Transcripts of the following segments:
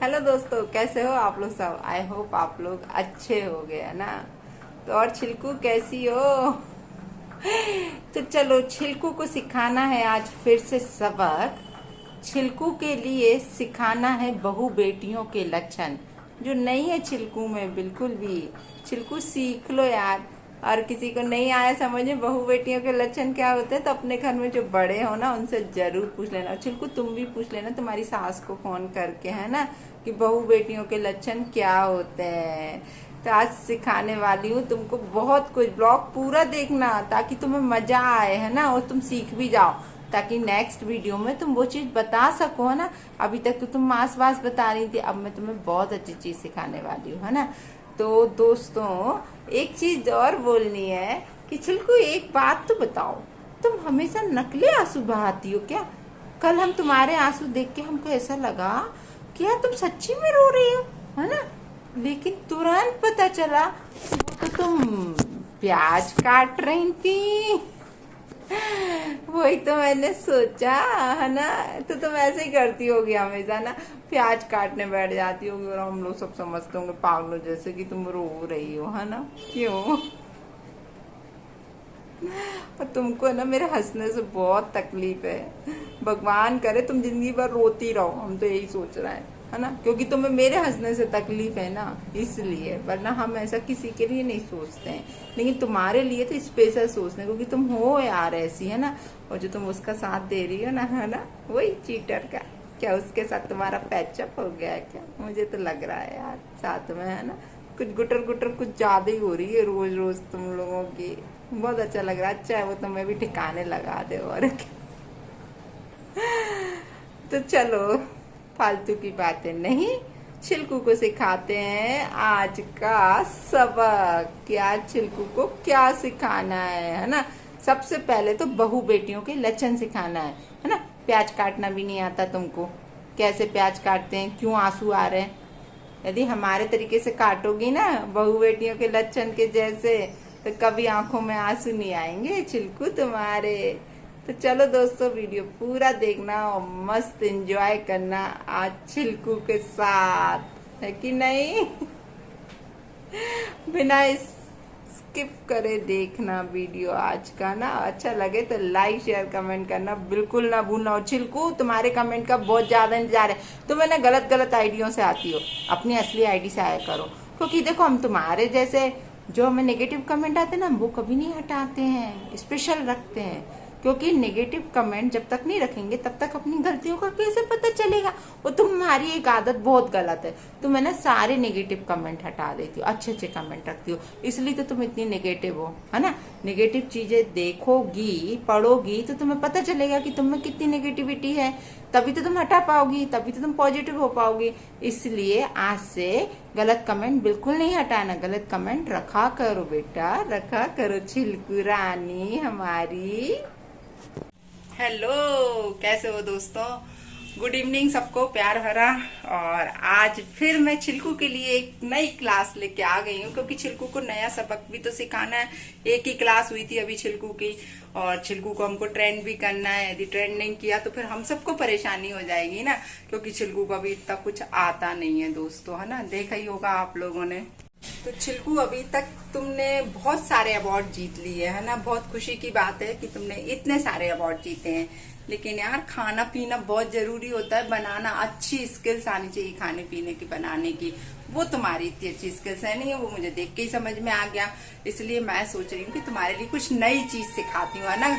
Hello दोस्तों, कैसे हो आप लोग सब। आई होप आप लोग अच्छे हो गए है ना। तो और छिलकू कैसी हो। तो चलो, छिलकू को सिखाना है आज फिर से सबक। छिलकू के लिए सिखाना है बहू बेटियों के लक्षण जो नहीं है छिलकू में बिल्कुल भी। छिलकू सीख लो यार। और किसी को नहीं आया समझ में बहू बेटियों के लक्षण क्या होते हैं तो अपने घर में जो बड़े हो ना उनसे जरूर पूछ लेना। और छिलकू तुम भी पूछ लेना तुम्हारी सास को फोन करके, है ना, कि बहू बेटियों के लक्षण क्या होते हैं। तो आज सिखाने वाली हूँ तुमको बहुत कुछ। ब्लॉग पूरा देखना ताकि तुम्हें मजा आए, है ना, और तुम सीख भी जाओ ताकि नेक्स्ट वीडियो में तुम वो चीज बता सको, है ना। अभी तक तो तुम मांस वास बता रही थी, अब मैं तुम्हें बहुत अच्छी चीज सिखाने वाली हूँ, है ना। तो दोस्तों, एक चीज और बोलनी है कि छिलकू एक बात तो बताओ, तुम हमेशा नकली आंसू बहाती हो क्या। कल हम तुम्हारे आंसू देख के हमको ऐसा लगा कि यार तुम सच्ची में रो रही हो, है ना। लेकिन तुरंत पता चला वो तो तुम प्याज काट रही थी। वही तो मैंने सोचा, है ना। तो तुम ऐसे ही करती होगी हमेशा ना, प्याज काटने बैठ जाती होगी और हम लोग सब समझते होंगे पागलों जैसे कि तुम रो रही हो, है ना। क्यों। और तुमको ना मेरे हंसने से बहुत तकलीफ है। भगवान करे तुम जिंदगी भर रोती रहो, हम तो यही सोच रहे हैं, है ना। क्योंकि तुम्हें मेरे हंसने से तकलीफ है ना, इसलिए। वरना हम ऐसा किसी के लिए नहीं सोचते हैं, लेकिन तुम्हारे लिए तो स्पेशल सोचते हैं क्योंकि तुम हो यार ऐसी, है ना। और जो तुम उसका साथ दे रही हो ना, है ना, वही चीटर का। क्या उसके साथ तुम्हारा पैचअप हो गया है क्या। मुझे तो लग रहा है यार साथ में, है ना। कुछ गुटर गुटर कुछ ज्यादा ही हो रही है रोज रोज तुम लोगों की। बहुत अच्छा लग रहा है। अच्छा है वो तुम्हें भी ठिकाने लगा दे और क्या। तो चलो, फालतू की बातें नहीं, छिलकू को सिखाते हैं आज का सबक कि आज छिलकू को क्या सिखाना है ना। सबसे पहले तो बहू बेटियों के लक्षण सिखाना है ना। प्याज काटना भी नहीं आता तुमको, कैसे प्याज काटते हैं, क्यों आंसू आ रहे हैं। यदि हमारे तरीके से काटोगी ना बहू बेटियों के लक्षण के जैसे, तो कभी आंखों में आंसू नहीं आएंगे छिलकू तुम्हारे। तो चलो दोस्तों, वीडियो पूरा देखना और मस्त एंजॉय करना आज छिलकू के साथ, है कि नहीं। बिना स्किप करे देखना वीडियो आज का ना। अच्छा लगे तो लाइक शेयर कमेंट करना बिल्कुल ना भूलना। और छिलकू तुम्हारे कमेंट का बहुत ज्यादा इंतजार है। तुम ना गलत गलत आइडियों से आती हो, अपनी असली आईडी से आया करो। क्योंकि देखो हम तुम्हारे जैसे जो हमें नेगेटिव कमेंट आते हैं ना वो कभी नहीं हटाते हैं, स्पेशल रखते हैं। क्योंकि नेगेटिव कमेंट जब तक नहीं रखेंगे तब तक अपनी गलतियों का कैसे पता चलेगा। वो तुम्हारी एक आदत बहुत गलत है, तुम है ना सारे नेगेटिव कमेंट हटा देती हो, अच्छे अच्छे कमेंट रखती हो, इसलिए तो तुम इतनी नेगेटिव हो, है ना। नेगेटिव चीजें देखोगी पढ़ोगी तो तुम्हें पता चलेगा कि तुम में कितनी नेगेटिविटी है, तभी तो तुम हटा पाओगी, तभी तो तुम पॉजिटिव हो पाओगी। इसलिए आज से गलत कमेंट बिल्कुल नहीं हटाना, गलत कमेंट रखा करो बेटा, रखा करो छिलकू रानी हमारी। हेलो, कैसे हो दोस्तों। गुड इवनिंग सबको प्यार भरा। और आज फिर मैं छिलकू के लिए एक नई क्लास लेके आ गई हूँ क्योंकि छिलकू को नया सबक भी तो सिखाना है। एक ही क्लास हुई थी अभी छिलकू की, और छिलकू को हमको ट्रेंड भी करना है। यदि ट्रेंड नहीं किया तो फिर हम सबको परेशानी हो जाएगी ना, क्योंकि छिलकू को अभी इतना कुछ आता नहीं है दोस्तों, है ना। देखा ही होगा आप लोगों ने। तो छिलकू अभी तक तुमने बहुत सारे अवार्ड जीत लिए, है ना। बहुत खुशी की बात है कि तुमने इतने सारे अवार्ड जीते हैं। लेकिन यार खाना पीना बहुत जरूरी होता है, बनाना अच्छी स्किल्स आनी चाहिए खाने पीने की, बनाने की। वो तुम्हारी इतनी अच्छी स्किल्स है नहीं है, वो मुझे देख के ही समझ में आ गया। इसलिए मैं सोच रही हूँ कि तुम्हारे लिए कुछ नई चीज सिखाती हूँ, है ना।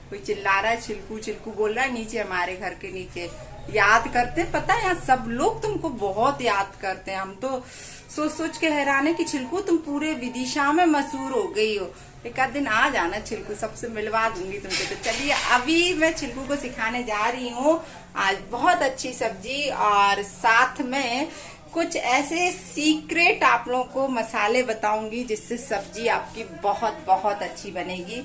कोई चिल्ला रहा है छिलकू छिलकू बोल रहा है नीचे, हमारे घर के नीचे। याद करते हैं, पता है यहाँ सब लोग तुमको बहुत याद करते हैं। हम तो सोच सोच के हैरान है कि छिलकू तुम पूरे विदिशा में मशहूर हो गई हो। एक आध दिन आ जाना छिलकू, सबसे मिलवा दूंगी तुमको। तो चलिए अभी मैं छिलकू को सिखाने जा रही हूँ आज बहुत अच्छी सब्जी, और साथ में कुछ ऐसे सीक्रेट आप लोगों को मसाले बताऊंगी जिससे सब्जी आपकी बहुत बहुत अच्छी बनेगी।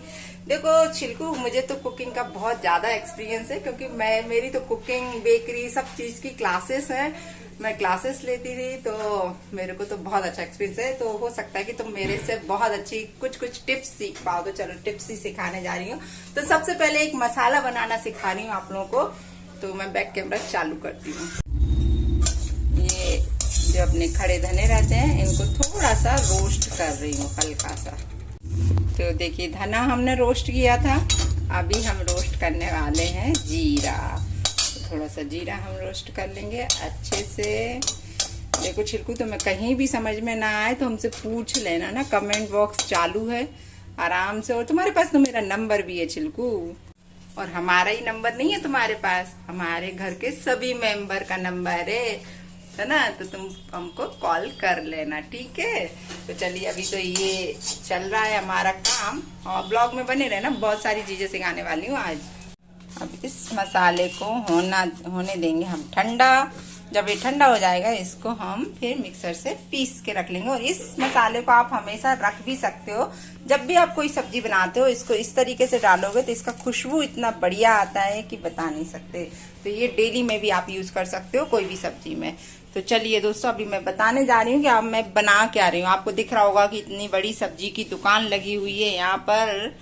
देखो छिलकू, मुझे तो कुकिंग का बहुत ज्यादा एक्सपीरियंस है क्योंकि मेरी तो कुकिंग बेकरी सब चीज की क्लासेस है। मैं क्लासेस लेती थी तो मेरे को तो बहुत अच्छा एक्सपीरियंस है। तो हो सकता है कि तुम मेरे से बहुत अच्छी कुछ कुछ टिप्स सीख पाओ। तो चलो टिप्स ही सिखाने जा रही हूँ। तो सबसे पहले एक मसाला बनाना सिखा रही हूँ आप लोगों को। तो मैं बैक कैमरा चालू करती हूँ। जो अपने खड़े धने रहते हैं इनको थोड़ा सा रोस्ट कर रही हूँ हल्का सा। तो देखिए धना हमने रोस्ट किया था, अभी हम रोस्ट करने वाले हैं जीरा। तो थोड़ा सा जीरा हम रोस्ट कर लेंगे अच्छे से। देखो छिलकू तुम्हें कहीं भी समझ में ना आए तो हमसे पूछ लेना ना, कमेंट बॉक्स चालू है आराम से। और तुम्हारे पास तो मेरा नंबर भी है छिलकू, और हमारा ही नंबर नहीं है तुम्हारे पास, हमारे घर के सभी मेंबर का नंबर है ना। तो तुम हमको कॉल कर लेना, ठीक है। तो चलिए अभी तो ये चल रहा है हमारा काम, और ब्लॉग में बने रहना, बहुत सारी चीजें सिखाने वाली हूँ आज। अब इस मसाले को होने देंगे हम ठंडा। जब ये ठंडा हो जाएगा इसको हम फिर मिक्सर से पीस के रख लेंगे। और इस मसाले को आप हमेशा रख भी सकते हो, जब भी आप कोई सब्जी बनाते हो इसको इस तरीके से डालोगे तो इसका खुशबू इतना बढ़िया आता है कि बता नहीं सकते। तो ये डेली में भी आप यूज कर सकते हो कोई भी सब्जी में। तो चलिए दोस्तों अभी मैं बताने जा रही हूँ कि अब मैं बना क्या रही हूँ। आपको दिख रहा होगा कि इतनी बड़ी सब्जी की दुकान लगी हुई है यहाँ पर।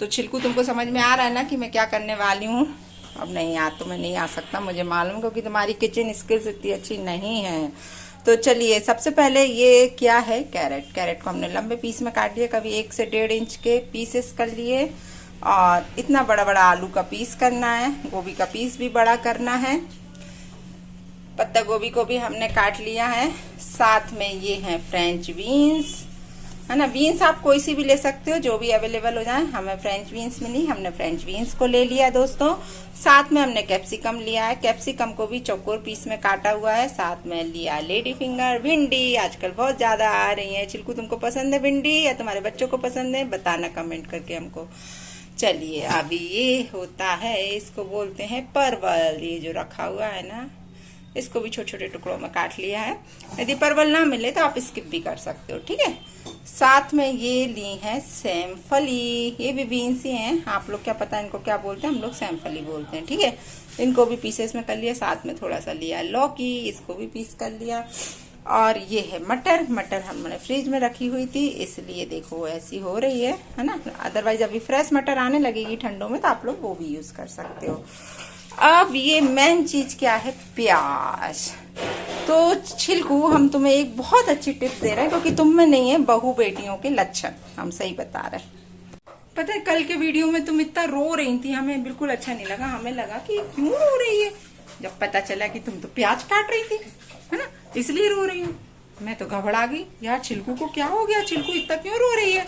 तो छिलकू तुमको समझ में आ रहा है ना कि मैं क्या करने वाली हूँ। अब नहीं यार तुम्हें नहीं आ सकता मुझे मालूम, क्योंकि तुम्हारी किचन स्किल्स इतनी अच्छी नहीं है। तो चलिए सबसे पहले ये क्या है, कैरेट। कैरेट को हमने लंबे पीस में काट लिया, कभी 1 से 1.5 इंच के पीसेस कर लिए। और इतना बड़ा बड़ा आलू का पीस करना है, गोभी का पीस भी बड़ा करना है। पत्ता गोभी को भी हमने काट लिया है। साथ में ये है फ्रेंच बीन्स, है ना। बीन्स आप कोई सी भी ले सकते हो जो भी अवेलेबल हो जाए। हमें फ्रेंच बीन्स मिली, हमने फ्रेंच बीन्स को ले लिया दोस्तों। साथ में हमने कैप्सिकम लिया है, कैप्सिकम को भी चौकोर पीस में काटा हुआ है। साथ में लिया लेडी फिंगर, भिंडी आजकल बहुत ज्यादा आ रही है। छिलकू तुमको पसंद है भिंडी या तुम्हारे बच्चों को पसंद है, बताना कमेंट करके हमको। चलिए अभी ये होता है, इसको बोलते हैं परवल। ये जो रखा हुआ है ना, इसको भी छोटे छोटे टुकड़ों में काट लिया है। यदि परवल ना मिले तो आप स्किप भी कर सकते हो, ठीक है। साथ में ये ली है सेमफली, ये भी बीन्स ही हैं। आप लोग क्या पता इनको क्या बोलते हैं, हम लोग सेमफली बोलते हैं, ठीक है। इनको भी पीसेस में कर लिया। साथ में थोड़ा सा लिया लौकी, इसको भी पीस कर लिया। और ये है मटर। मटर हमने फ्रिज में रखी हुई थी, इसलिए देखो ऐसी हो रही है ना। अदरवाइज अभी फ्रेश मटर आने लगेगी ठंडों में, तो आप लोग वो भी यूज कर सकते हो। अब ये मेन चीज क्या है, प्याज। तो छिलकू हम तुम्हें एक बहुत अच्छी टिप दे रहे हैं, क्योंकि तुम में नहीं है बहू बेटियों के लक्षण, हम सही बता रहे हैं। पता है कल के वीडियो में तुम इतना रो रही थी, हमें बिल्कुल अच्छा नहीं लगा। हमें लगा कि क्यों रो रही है, जब पता चला कि तुम तो प्याज काट रही थी, है ना, इसलिए रो रही हूँ। मैं तो घबरा गई यार, छिलकू को क्या हो गया, छिलकू इतना क्यों रो रही है।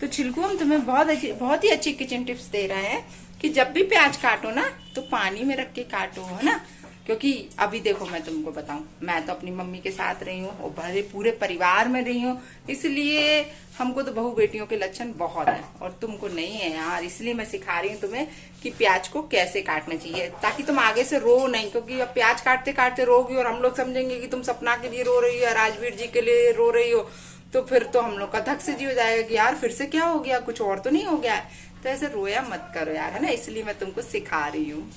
तो छिलकू हम तुम्हें बहुत ही अच्छी किचन टिप्स दे रहे हैं कि जब भी प्याज काटो ना तो पानी में रख के काटो, है ना। क्योंकि अभी देखो मैं तुमको बताऊं, मैं तो अपनी मम्मी के साथ रही हूँ और भले पूरे परिवार में रही हूँ, इसलिए हमको तो बहू बेटियों के लक्षण बहुत है और तुमको नहीं है यार। इसलिए मैं सिखा रही हूँ तुम्हें कि प्याज को कैसे काटना चाहिए, ताकि तुम आगे से रो नहीं। क्योंकि अब प्याज काटते काटते रोगी और हम लोग समझेंगे कि तुम सपना के लिए रो रही हो या राजवीर जी के लिए रो रही हो, तो फिर तो हम लोग का धक से जी हो जाएगा कि यार फिर से क्या हो गया, कुछ और तो नहीं हो गया है। तो ऐसे रोया मत करो यार, है ना। इसलिए मैं तुमको सिखा रही हूँ।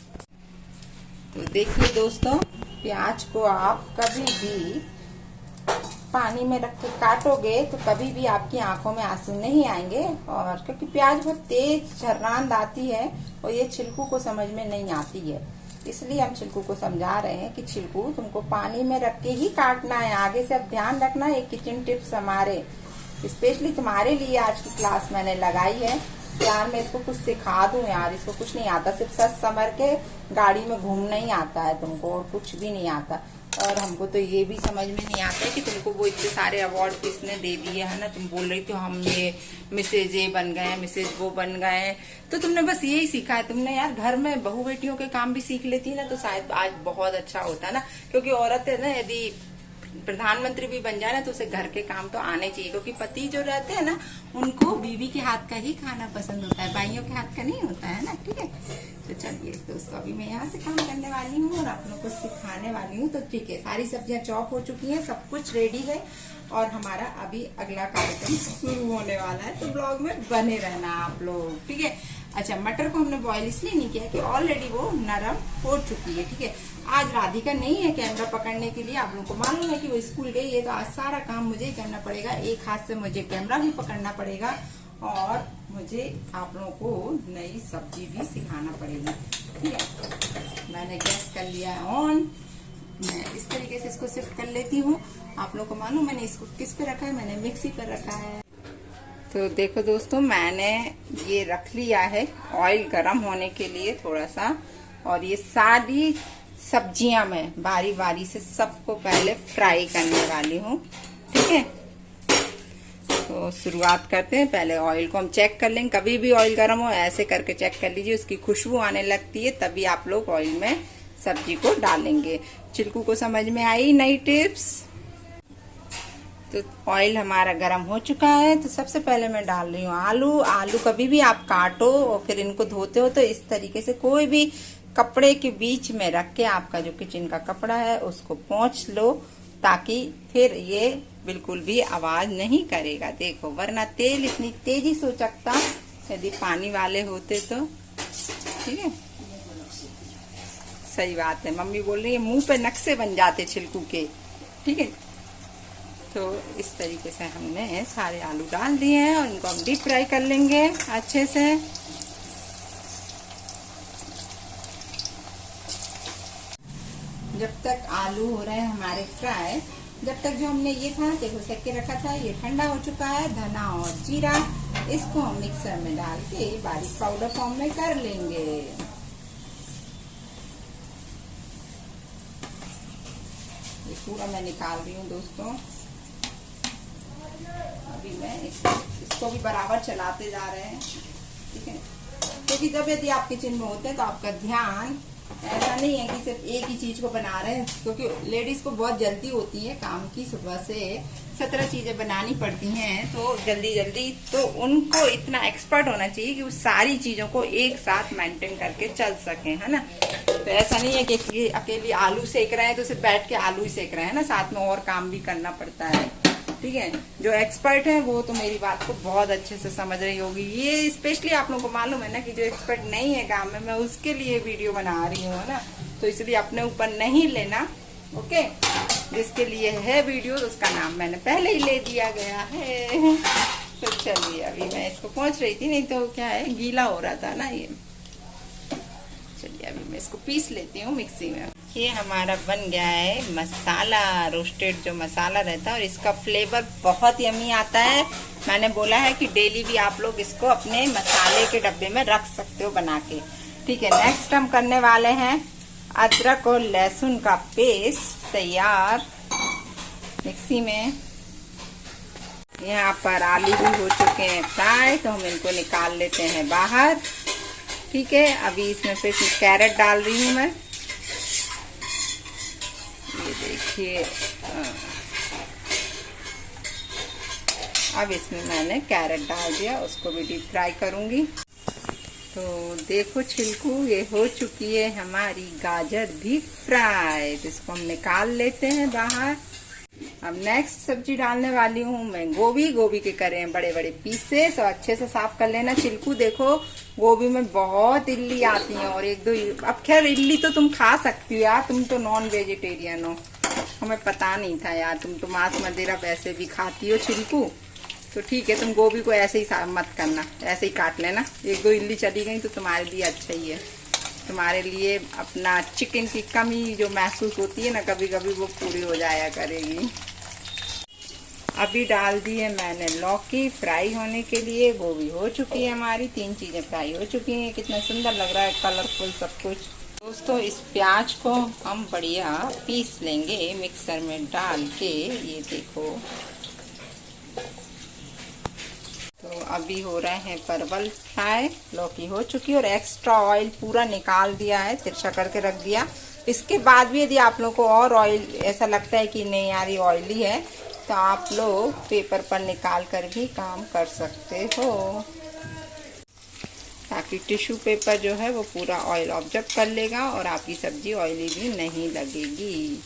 तो देखिए दोस्तों, प्याज को आप कभी भी पानी में रख के काटोगे तो कभी भी आपकी आंखों में आंसू नहीं आएंगे। और क्योंकि प्याज बहुत तेज झर्रांद आती है और ये छिलकू को समझ में नहीं आती है, इसलिए हम छिलकू को समझा रहे हैं कि छिलकू तुमको पानी में रख के ही काटना है। आगे से अब ध्यान रखना, ये किचन टिप्स हमारे स्पेशली तुम्हारे लिए आज की क्लास मैंने लगाई है। यार मैं इसको कुछ सिखा दूं यार, इसको कुछ नहीं आता, सिर्फ सच समझ के गाड़ी में घूमना ही आता है तुमको, और कुछ भी नहीं आता। और हमको तो ये भी समझ में नहीं आता है कि तुमको वो इतने सारे अवार्ड किसने दे दिए, है ना। तुम बोल रही थी हम ये मिसेज ये बन गए, मिसेज वो बन गए, तो तुमने बस यही सीखा है। तुमने यार घर में बहू बेटियों के काम भी सीख लेती ना तो शायद आज बहुत अच्छा होता ना। क्योंकि औरत है ना, यदि प्रधानमंत्री भी बन जाए ना तो उसे घर के काम तो आने चाहिए। क्योंकि पति जो रहते हैं ना उनको बीवी के हाथ का ही खाना पसंद होता है, भाइयों के हाथ का नहीं होता है ना, ठीक है। तो चलिए दोस्तों, अभी मैं यहाँ से काम करने वाली हूँ और आप लोग को सिखाने वाली हूँ। तो ठीक है, सारी सब्जियां चॉप हो चुकी हैं, सब कुछ रेडी है और हमारा अभी अगला कार्यक्रम शुरू होने वाला है। तो ब्लॉग में बने रहना आप लोग, ठीक है। अच्छा, मटर को हमने बॉईल इसलिए नहीं किया कि ऑलरेडी वो नरम हो चुकी है, ठीक है। आज राधिका नहीं है कैमरा पकड़ने के लिए, आप लोगों को मालूम है कि वो स्कूल गई है, तो आज सारा काम मुझे ही करना पड़ेगा। एक हाथ से मुझे कैमरा भी पकड़ना पड़ेगा और मुझे आप लोगों को नई सब्जी भी सिखाना पड़ेगी, ठीक है। मैंने गैस कर लिया है ऑन मैं इस तरीके से इसको शिफ्ट कर लेती हूँ। आप लोग को मालूम मैंने इसको किस पे रखा है, मैंने मिक्सी पर रखा है। तो देखो दोस्तों, मैंने ये रख लिया है ऑयल गर्म होने के लिए थोड़ा सा, और ये सारी सब्जियां मैं बारी बारी से सबको पहले फ्राई करने वाली हूँ। ठीक है, तो शुरुआत करते हैं। पहले ऑयल को हम चेक कर लेंगे, कभी भी ऑयल गर्म हो ऐसे करके चेक कर लीजिए, उसकी खुशबू आने लगती है तभी आप लोग ऑयल में सब्जी को डालेंगे। चिल्कू को समझ में आई नई टिप्स? तो ऑयल हमारा गर्म हो चुका है, तो सबसे पहले मैं डाल रही हूँ आलू। आलू कभी भी आप काटो और फिर इनको धोते हो तो इस तरीके से कोई भी कपड़े के बीच में रख के, आपका जो किचन का कपड़ा है उसको पोंछ लो, ताकि फिर ये बिल्कुल भी आवाज नहीं करेगा। देखो, वरना तेल इतनी तेजी से उचकता यदि पानी वाले होते तो। ठीक है, सही बात है, मम्मी बोल रही है मुंह पे नक्शे बन जाते छिलकू के। ठीक है, तो इस तरीके से हमने सारे आलू डाल दिए हैं और इनको हम डीप फ्राई कर लेंगे अच्छे से। जब तक आलू हो रहे हैं हमारे फ्राई, जब तक जो हमने ये था देखो सेक के रखा था, ये ठंडा हो चुका है। धना और जीरा इसको हम मिक्सर में डाल के बारीक पाउडर फॉर्म में कर लेंगे। ये पूरा मैं निकाल रही हूँ दोस्तों। अभी मैं इसको भी बराबर चलाते जा रहे हैं। ठीक है, क्योंकि जब यदि आप किचन में होते हैं तो आपका ध्यान ऐसा नहीं है कि सिर्फ एक ही चीज को बना रहे हैं, क्योंकि लेडीज को बहुत जल्दी होती है काम की, सुबह से 17 चीजें बनानी पड़ती हैं, तो जल्दी जल्दी तो उनको इतना एक्सपर्ट होना चाहिए कि वो सारी चीजों को एक साथ मेंटेन करके चल सके, है ना। तो ऐसा नहीं है कि अकेले आलू सेक रहे हैं तो सिर्फ बैठ के आलू ही सेक रहे हैं ना, साथ में और काम भी करना पड़ता है। ठीक है, जो एक्सपर्ट है वो तो मेरी बात को बहुत अच्छे से समझ रही होगी। ये स्पेशली आप लोगों को मालूम है ना कि जो एक्सपर्ट नहीं है काम में, मैं उसके लिए वीडियो बना रही हूँ, है ना। तो इसलिए अपने ऊपर नहीं लेना, ओके। जिसके लिए है वीडियो तो उसका नाम मैंने पहले ही ले दिया गया है। तो चलिए, अभी मैं इसको पहुंच रही थी, नहीं तो क्या है गीला हो रहा था ना ये। चलिए अभी मैं इसको पीस लेती हूँ मिक्सी में। ये हमारा बन गया है मसाला, रोस्टेड जो मसाला रहता है, और इसका फ्लेवर बहुत यमी आता है। मैंने बोला है कि डेली भी आप लोग इसको अपने मसाले के डब्बे में रख सकते हो बना के। ठीक है, नेक्स्ट हम करने वाले हैं अदरक और लहसुन का पेस्ट तैयार मिक्सी में। यहाँ पर आलू भी हो चुके हैं फ्राई, तो हम इनको निकाल लेते हैं बाहर। ठीक है, अभी इसमें फिर कैरेट डाल रही हूँ मैं। ये देखिए, अब इसमें मैंने कैरेट डाल दिया, उसको भी डीप फ्राई करूंगी। तो देखो छिलकू, ये हो चुकी है हमारी गाजर भी फ्राई, तो इसको हम निकाल लेते हैं बाहर। अब नेक्स्ट सब्जी डालने वाली हूँ मैं गोभी। गोभी के करे हैं बड़े बड़े पीसेस, और अच्छे से साफ कर लेना। छिलकू देखो, गोभी में बहुत इल्ली आती है, और एक दो, अब खैर इल्ली तो तुम खा सकती हो यार, तुम तो नॉन वेजिटेरियन हो, हमें पता नहीं था यार, तुम तो मांस मदिरा वैसे भी खाती हो छिलकू। तो ठीक है, तुम गोभी को ऐसे ही मत करना, ऐसे ही काट लेना। एक दो इल्ली चली गई तो तुम्हारे लिए अच्छा ही है, तुम्हारे लिए अपना चिकन की कमी जो महसूस होती है ना कभी कभी, वो पूरी हो जाया करेगी। अभी डाल दी है मैंने लौकी फ्राई होने के लिए, वो भी हो चुकी है हमारी। 3 चीजें फ्राई हो चुकी हैं। कितना सुंदर लग रहा है, कलरफुल सब कुछ। दोस्तों, इस प्याज को हम बढ़िया पीस लेंगे मिक्सर में डाल के। ये देखो, तो अभी हो रहे हैं परवल फ्राई। लौकी हो चुकी है और एक्स्ट्रा ऑयल पूरा निकाल दिया है, तिरछा करके रख दिया। इसके बाद भी यदि आप लोग को और ऑयल ऐसा लगता है कि नहीं यार ये ऑयली है, तो आप लोग पेपर पर निकाल कर भी काम कर सकते हो, ताकि टिश्यू पेपर जो है वो पूरा ऑयल ऑब्जर्व कर लेगा और आपकी सब्जी ऑयली भी नहीं लगेगी।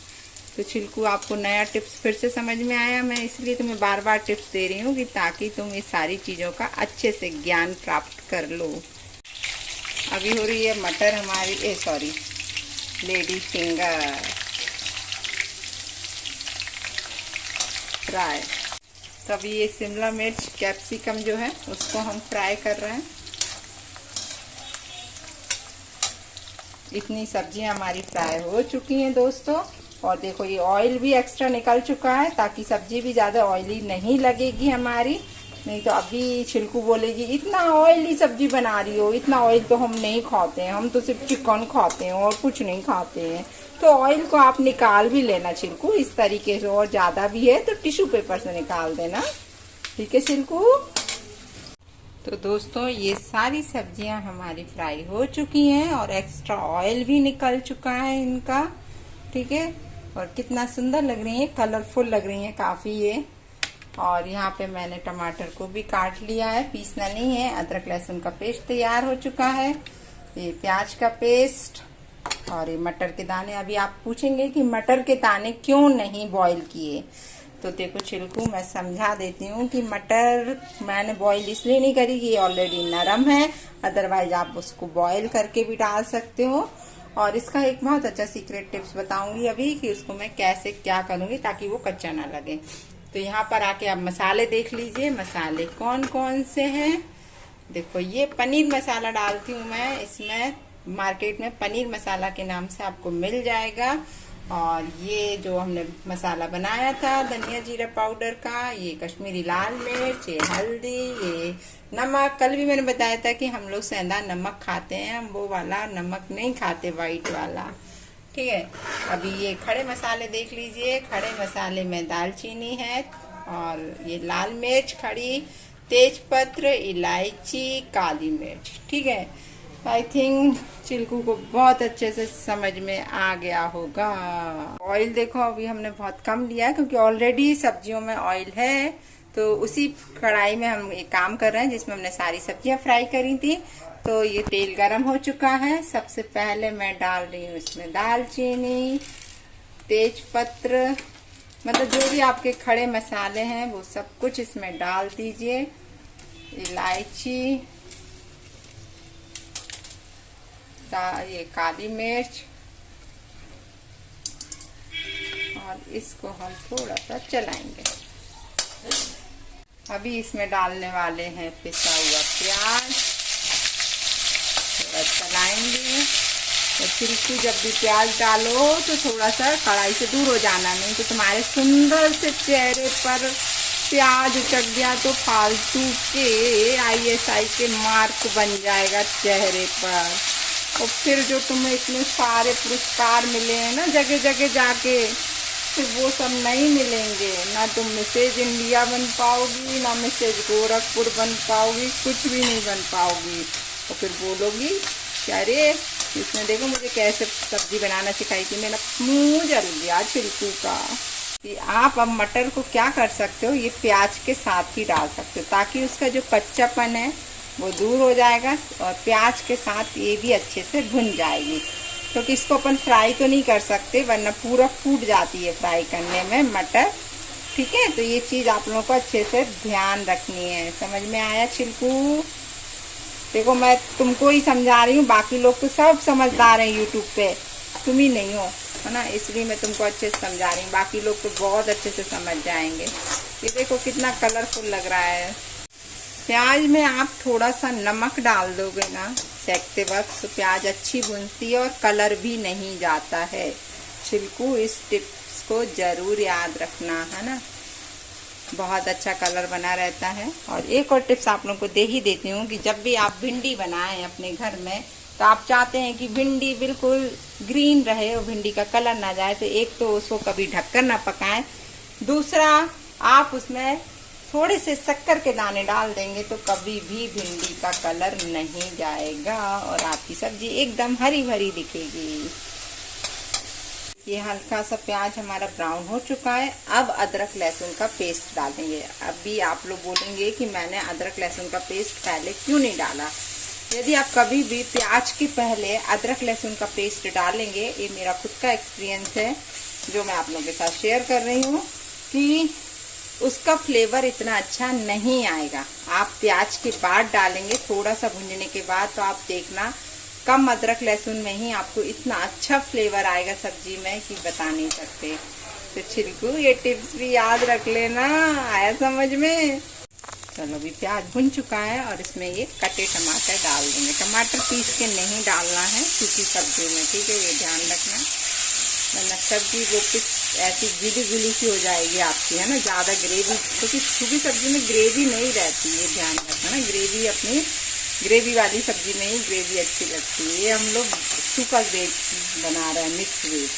तो छिलकू, आपको नया टिप्स फिर से समझ में आया, मैं इसलिए तुम्हें बार बार टिप्स दे रही हूँ कि ताकि तुम इस सारी चीज़ों का अच्छे से ज्ञान प्राप्त कर लो। अभी हो रही है मटर हमारी, लेडी फिंगर फ्राई। तो अभी ये शिमला मिर्च कैप्सिकम जो है उसको हम फ्राई कर रहे हैं। इतनी सब्जियां हमारी फ्राई हो चुकी हैं दोस्तों। और देखो ये ऑयल भी एक्स्ट्रा निकल चुका है, ताकि सब्जी भी ज़्यादा ऑयली नहीं लगेगी हमारी। नहीं तो अभी छिलकू बोलेगी इतना ऑयली सब्जी बना रही हो, इतना ऑयल तो हम नहीं खाते हैं, हम तो सिर्फ चिकन खाते हैं और कुछ नहीं खाते हैं। तो ऑयल को आप निकाल भी लेना छिलकू इस तरीके से, और ज़्यादा भी है तो टिश्यू पेपर से निकाल देना, ठीक है छिलकू। तो दोस्तों ये सारी सब्जियां हमारी फ्राई हो चुकी हैं और एक्स्ट्रा ऑयल भी निकल चुका है इनका, ठीक है। और कितना सुंदर लग रही है, कलरफुल लग रही है काफी ये। और यहाँ पे मैंने टमाटर को भी काट लिया है, पीसना नहीं है। अदरक लहसुन का पेस्ट तैयार हो चुका है, ये प्याज का पेस्ट और ये मटर के दाने। अभी आप पूछेंगे कि मटर के दाने क्यों नहीं बॉईल किए, तो देखो छिलकू मैं समझा देती हूँ कि मटर मैंने बॉईल इसलिए नहीं करी कि ये ऑलरेडी नरम है, अदरवाइज आप उसको बॉईल करके भी डाल सकते हो। और इसका एक बहुत अच्छा सीक्रेट टिप्स बताऊंगी अभी कि उसको मैं कैसे क्या करूंगी ताकि वो कच्चा ना लगे। तो यहाँ पर आके आप मसाले देख लीजिए, मसाले कौन कौन से हैं। देखो ये पनीर मसाला डालती हूँ मैं इसमें, मार्केट में पनीर मसाला के नाम से आपको मिल जाएगा। और ये जो हमने मसाला बनाया था धनिया जीरा पाउडर का, ये कश्मीरी लाल मिर्च, ये हल्दी, ये नमक। कल भी मैंने बताया था कि हम लोग सेंधा नमक खाते हैं, हम वो वाला नमक नहीं खाते, वाइट वाला, ठीक है। अभी ये खड़े मसाले देख लीजिए, खड़े मसाले में दालचीनी है और ये लाल मिर्च खड़ी, तेज पत्र, इलायची, काली मिर्च, ठीक है। आई थिंक चिल्कू को बहुत अच्छे से समझ में आ गया होगा। ऑयल देखो अभी हमने बहुत कम लिया है क्योंकि ऑलरेडी सब्जियों में ऑयल है, तो उसी कढ़ाई में हम एक काम कर रहे हैं जिसमें हमने सारी सब्जियां फ्राई करी थी। तो ये तेल गरम हो चुका है। सबसे पहले मैं डाल रही हूँ इसमें दालचीनी, तेज पत्र, मतलब जो भी आपके खड़े मसाले हैं वो सब कुछ इसमें डाल दीजिए, इलायची, ये काली मिर्च, और इसको हम थोड़ा सा चलाएंगे। अभी इसमें डालने वाले हैं पिसा हुआ प्याज, थोड़ा चलाएंगे। तो छिलकू जब भी प्याज डालो तो थोड़ा सा कढ़ाई से दूर हो जाना, नहीं तो तुम्हारे सुंदर से चेहरे पर प्याज उचक गया तो फालतू के ISI के मार्क बन जाएगा चेहरे पर। और फिर जो तुम्हें इतने सारे पुरस्कार मिले हैं ना जगह जगह जाके, फिर वो सब नहीं मिलेंगे। ना तुम मिसेज इंडिया बन पाओगी, ना मिसेज गोरखपुर बन पाओगी, कुछ भी नहीं बन पाओगी। और फिर बोलोगी कि अरे इसने देखो मुझे कैसे सब्जी बनाना सिखाई थी, मेरा मुंह जल गया छिलकू का। कि आप अब मटर को क्या कर सकते हो, ये प्याज के साथ ही डाल सकते हो ताकि उसका जो कच्चापन है वो दूर हो जाएगा, और प्याज के साथ ये भी अच्छे से भुन जाएगी। क्योंकि इसको अपन फ्राई तो नहीं कर सकते वरना पूरा फूट जाती है फ्राई करने में मटर, ठीक है। तो ये चीज़ आप लोगों को अच्छे से ध्यान रखनी है। समझ में आया छिलकू? देखो मैं तुमको ही समझा रही हूँ, बाकी लोग तो सब समझदार हैं यूट्यूब पे, तुम ही नहीं हो, है ना, इसलिए मैं तुमको अच्छे से समझा रही हूँ। बाकी लोग तो बहुत अच्छे से समझ जाएंगे। ये देखो कितना कलरफुल लग रहा है। प्याज में आप थोड़ा सा नमक डाल दोगे ना सेकते वक्त तो प्याज अच्छी भुनती है और कलर भी नहीं जाता है। छिलकू इस टिप्स को जरूर याद रखना, है ना, बहुत अच्छा कलर बना रहता है। और एक और टिप्स आप लोगों को दे ही देती हूँ कि जब भी आप भिंडी बनाएं अपने घर में, तो आप चाहते हैं कि भिंडी बिल्कुल ग्रीन रहे और भिंडी का कलर ना जाए, तो एक तो उसको कभी ढककर ना पकाएं, दूसरा आप उसमें थोड़े से शक्कर के दाने डाल देंगे तो कभी भी भिंडी का कलर नहीं जाएगा और आपकी सब्जी एकदम हरी भरी दिखेगी। ये हल्का सा प्याज हमारा ब्राउन हो चुका है। अब अदरक लहसुन का पेस्ट डालेंगे। अभी आप लोग बोलेंगे कि मैंने अदरक लहसुन का पेस्ट पहले क्यों नहीं डाला। यदि आप कभी भी प्याज के पहले अदरक लहसुन का पेस्ट डालेंगे, ये मेरा खुद का एक्सपीरियंस है जो मैं आप लोगों के साथ शेयर कर रही हूँ, कि उसका फ्लेवर इतना अच्छा नहीं आएगा। आप प्याज के बाद डालेंगे थोड़ा सा भुनने के बाद, तो आप देखना कम अदरक लहसुन में ही आपको इतना अच्छा फ्लेवर आएगा सब्जी में कि बता नहीं सकते। तो छिलकू ये टिप्स भी याद रख लेना, आया समझ में? चलो अभी प्याज भुन चुका है और इसमें ये कटे टमाटर डाल देंगे। टमाटर पीस के नहीं डालना है क्योंकि सब्जी में, ठीक है, ये ध्यान रखना। वरना सब्जी वो कुछ ऐसी गीली गीली सी हो जाएगी आपकी, है ना, ज़्यादा ग्रेवी, क्योंकि सूखी सब्जी में ग्रेवी नहीं रहती है, ध्यान रखना ना। ग्रेवी अपनी ग्रेवी वाली सब्जी में ही ग्रेवी अच्छी लगती है। ये हम लोग सूखा वेज बना रहे हैं, मिक्स वेज।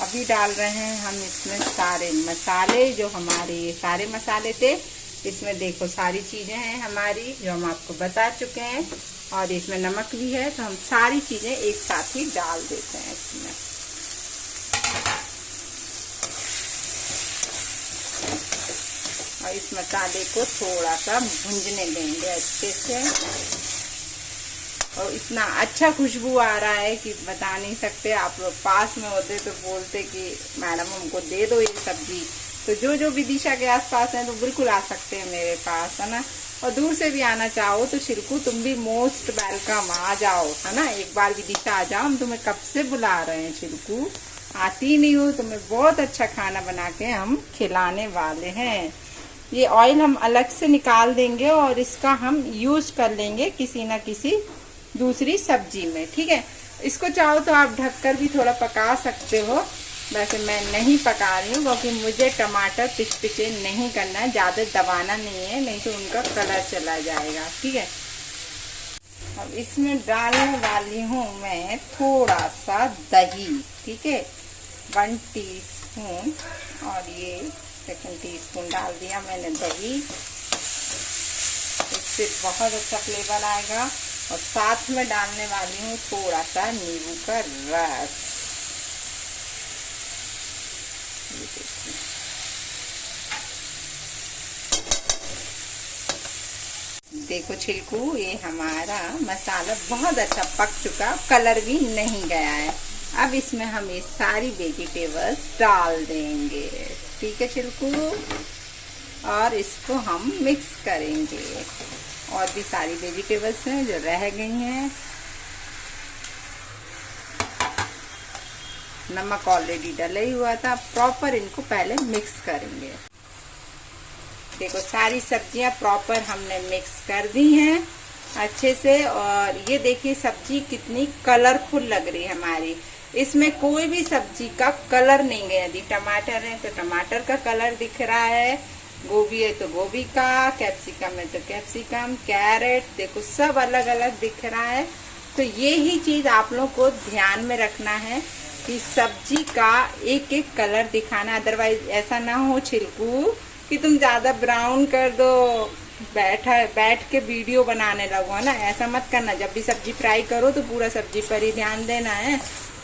अभी डाल रहे हैं हम इसमें सारे मसाले, जो हमारे ये सारे मसाले थे। इसमें देखो सारी चीज़ें हैं हमारी जो हम आपको बता चुके हैं, और इसमें नमक भी है, तो हम सारी चीज़ें एक साथ ही डाल देते हैं इसमें। और इस मसाले को थोड़ा सा भूंजने देंगे अच्छे से, और इतना अच्छा खुशबू आ रहा है कि बता नहीं सकते। आप लोग पास में होते तो बोलते कि मैडम हमको दे दो ये सब्जी। तो जो विदिशा के आसपास हैं तो बिल्कुल आ सकते हैं मेरे पास, है ना। और दूर से भी आना चाहो तो शिल्कू तुम भी मोस्ट वेलकम, आ जाओ, है ना। एक बार विदिशा आ जाओ, हम तुम्हें कब से बुला रहे हैं शिल्कू, आती नहीं हो। तुम्हें बहुत अच्छा खाना बना के हम खिलाने वाले हैं। ये ऑयल हम अलग से निकाल देंगे और इसका हम यूज कर लेंगे किसी ना किसी दूसरी सब्जी में, ठीक है। इसको चाहो तो आप ढककर भी थोड़ा पका सकते हो, वैसे मैं नहीं पका रही हूँ क्योंकि मुझे टमाटर पिचपिचे नहीं करना है, ज़्यादा दबाना नहीं है, नहीं तो उनका कलर चला जाएगा, ठीक है। अब इसमें डालने वाली हूँ मैं थोड़ा सा दही, ठीक है, 1 टीस्पून, और ये 2 टीस्पून डाल दिया मैंने दही। इससे बहुत अच्छा फ्लेवर आएगा। और साथ में डालने वाली हूँ थोड़ा सा नींबू का रस। देखो छिलकू, ये हमारा मसाला बहुत अच्छा पक चुका, कलर भी नहीं गया है। अब इसमें हम ये सारी वेजिटेबल्स डाल देंगे, ठीक है छिलकू, और इसको हम मिक्स करेंगे। और भी सारी वेजिटेबल्स हैं जो रह गई हैं। नमक ऑलरेडी डला ही हुआ था, प्रॉपर इनको पहले मिक्स करेंगे। देखो सारी सब्जियां प्रॉपर हमने मिक्स कर दी हैं अच्छे से। और ये देखिए सब्जी कितनी कलरफुल लग रही है हमारी। इसमें कोई भी सब्जी का कलर नहीं गया। यदि टमाटर है तो टमाटर का कलर दिख रहा है, गोभी है तो गोभी का, कैप्सिकम है तो कैप्सिकम, कैरेट, देखो सब अलग अलग दिख रहा है। तो ये ही चीज आप लोग को ध्यान में रखना है कि सब्जी का एक एक कलर दिखाना, अदरवाइज ऐसा ना हो छिलकू कि तुम ज्यादा ब्राउन कर दो, बैठ के वीडियो बनाने लगो, है ना। ऐसा मत करना। जब भी सब्जी फ्राई करो तो पूरा सब्जी पर ही ध्यान देना है,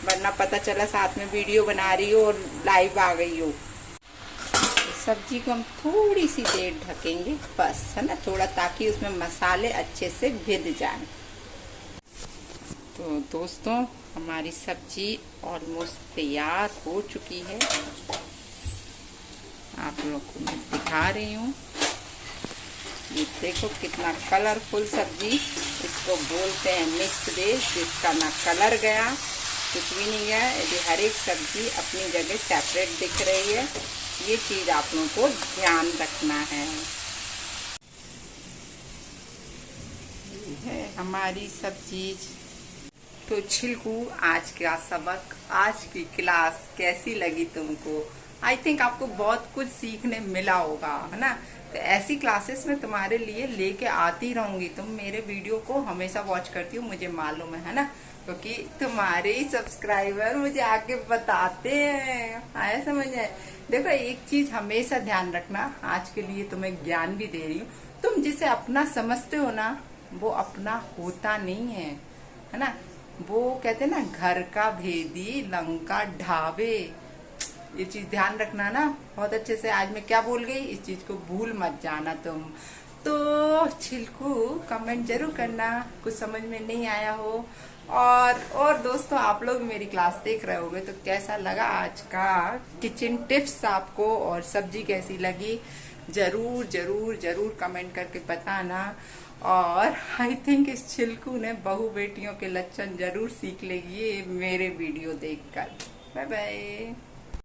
वरना पता चला साथ में वीडियो बना रही हो और लाइव आ गई हो। सब्जी को हम थोड़ी सी देर ढकेंगे बस, है ना, थोड़ा, ताकि उसमें मसाले अच्छे से भिद जाएं। तो दोस्तों हमारी सब्जी ऑलमोस्ट तैयार हो चुकी है। आप लोग को मैं दिखा रही हूँ, ये देखो कितना कलरफुल सब्जी। इसको बोलते हैं मिक्स वेज, जिसका ना कलर गया, कुछ भी नहीं गया। यदि हर एक सब्जी अपनी जगह सेपरेट दिख रही है, ये चीज आप लोगों को ध्यान रखना है। ये है हमारी सब्जी। तो छिलकू, आज का सबक, आज की क्लास कैसी लगी तुमको? आई थिंक आपको बहुत कुछ सीखने मिला होगा, है ना। तो ऐसी क्लासेस में तुम्हारे लिए लेके आती रहूंगी। तुम मेरे वीडियो को हमेशा वॉच करती हो, मुझे मालूम है ना, क्योंकि तुम्हारे ही सब्सक्राइबर मुझे आके बताते हैं, आया समझ है। देखो एक चीज हमेशा ध्यान रखना, आज के लिए तुम्हें ज्ञान भी दे रही हूँ, तुम जिसे अपना समझते हो ना, वो अपना होता नहीं है ना। वो कहते हैं ना, घर का भेदी लंका ढाबे। ये चीज ध्यान रखना ना बहुत अच्छे से। आज मैं क्या बोल गई, इस चीज को भूल मत जाना तुम। तो छिलकू कमेंट जरूर करना कुछ समझ में नहीं आया हो। और दोस्तों आप लोग मेरी क्लास देख रहे होंगे, तो कैसा लगा आज का किचन टिप्स आपको, और सब्जी कैसी लगी, जरूर जरूर जरूर कमेंट करके बताना। और आई थिंक इस छिलकू ने बहू बेटियों के लक्षण जरूर सीख लेगी ये मेरे वीडियो देखकर। Bye bye.